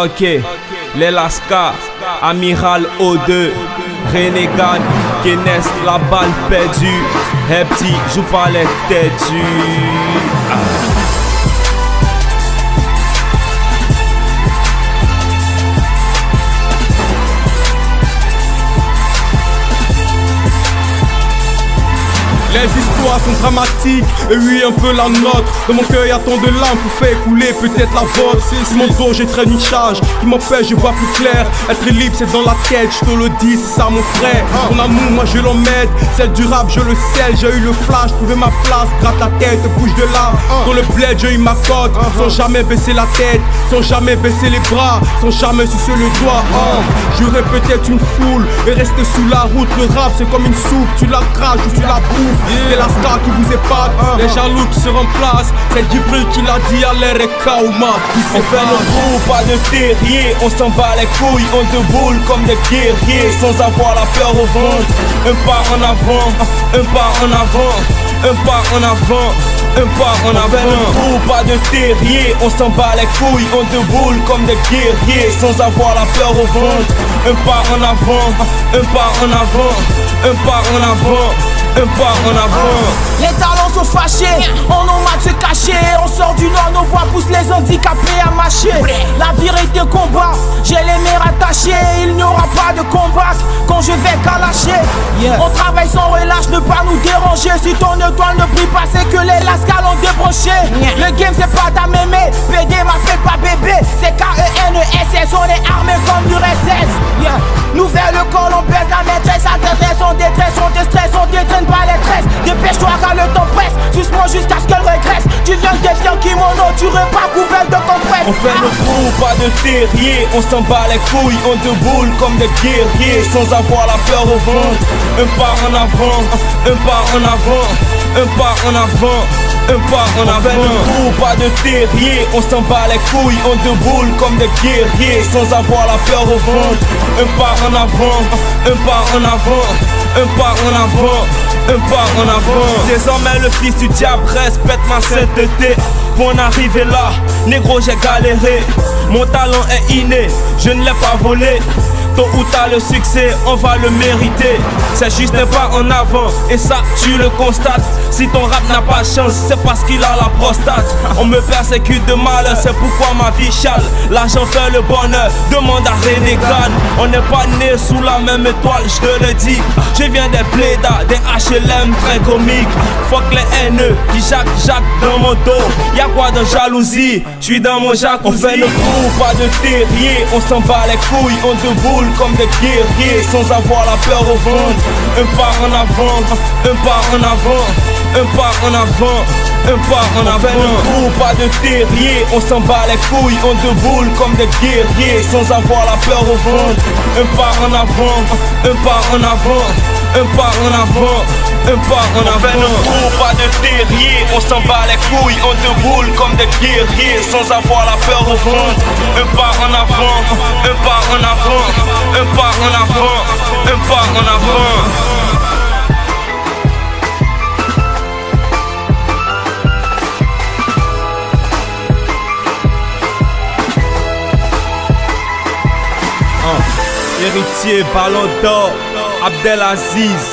Ok, les Lascar, Amiral O2, Renegat, Kenneth, la balle perdue. Hey petit, joue pas les têtus. Les histoires sont dramatiques, et oui un peu la nôtre. Dans mon cœur y'a tant de larmes pour faire couler peut-être la vôtre. C'est mon dos, j'ai traîné une charge qui m'empêche de voir plus clair. Être libre c'est dans la tête, je te le dis, c'est ça mon frère. Mon amour moi je l'emmène, celle du rap je le sais. J'ai eu le flash, trouvé ma place, gratte la tête, bouge de là. Dans le bled j'ai eu ma cote, sans jamais baisser la tête, sans jamais baisser les bras, sans jamais sucer le doigt. J'aurais peut-être une foule et rester sous la route. Le rap c'est comme une soupe, tu la craches ou tu la bouffes. C'est la star qui vous épate, les jaloux qui se remplacent. C'est Djibril qui l'a dit à l'air et Kaouma. On fait le trou, pas de terrier. On s'en bat les couilles, on déboule comme des guerriers. Sans avoir la peur au ventre. Un pas en avant, un pas en avant, un pas en avant, un pas en avant. On fait le trou, pas de terrier. On s'en bat les couilles, on déboule comme des guerriers. Sans avoir la peur au ventre. Un pas en avant, un pas en avant, un pas en avant, un pas en avant. Les talents sont fâchés, on en a de se cacher. On sort du nord, nos voix poussent les handicapés à marcher. La vérité combat, j'ai les mains rattachées. Il n'y aura pas de combat quand je vais calacher. On travaille sans relâche, ne pas nous déranger. Si ton étoile ne brille pas, c'est que les Lascar l'ont débranché. Le game c'est pas ta mémé, PD m'appelle pas bébé. C'est KENESS, on est armé comme l'URSS. Nouvelle col, on baisse la maîtresse. À détresse, on détresse, on déstresse, on détraîne pas les tresses. Dépêche-toi car le temps presse, suce-moi jusqu'à ce qu'elle régresse. Tu viens de défier un kimono, tu repars couvert de compresse. On fait le trou, pas de terrier. On s'en bat les couilles, on déboule comme des guerriers. Sans avoir la peur au ventre. Un pas en avant, un pas en avant, un pas en avant, un pas en avant. On fait le trou, pas de terrier. On s'en bat les couilles, on déboule comme des guerriers. Sans avoir la peur au ventre. Un pas en avant, un pas en avant, un pas en avant, un pas en avant. Désormais le fils du diable respecte ma sainteté. Pour en arriver là, négro j'ai galéré. Mon talent est inné, je ne l'ai pas volé. Tôt ou tard le succès, on va le mériter. C'est juste un pas en avant, et ça tu le constates. Si ton rap n'a pas de chance, c'est parce qu'il a la prostate. On me persécute de malheur, c'est pourquoi ma vie chale. L'argent fait le bonheur, demande à Renegat. On n'est pas né sous la même étoile, je te le dis. Je viens des plédas, des HLM très comiques. Fuck les haineux qui jacques dans mon dos. Y'a quoi de jalousie, je suis dans mon jacuzzi. On fait le trou, pas de terrier. On s'en bat les couilles, on déboule comme des guerriers. Sans avoir la peur au ventre. Un pas en avant, un pas en avant, un pas en avant, un pas en avant. On fait le trou, pas de terrier. On s'en bat les couilles, on déboule comme des guerriers. Sans avoir la peur au ventre. Un pas en avant, un pas en avant, un pas en avant, un pas en avant. On fait le trou, pas de terrier. On s'en bat les couilles, on déboule comme des guerriers. Sans avoir la peur au ventre. Un pas en avant, un pas en avant, un pas en avant, un pas en avant. Héritier, Ballon d'Or, Abdelaziz,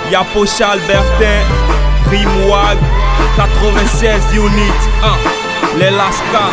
Yapocha Albertin, Grimwag, 96 units, les Lascar.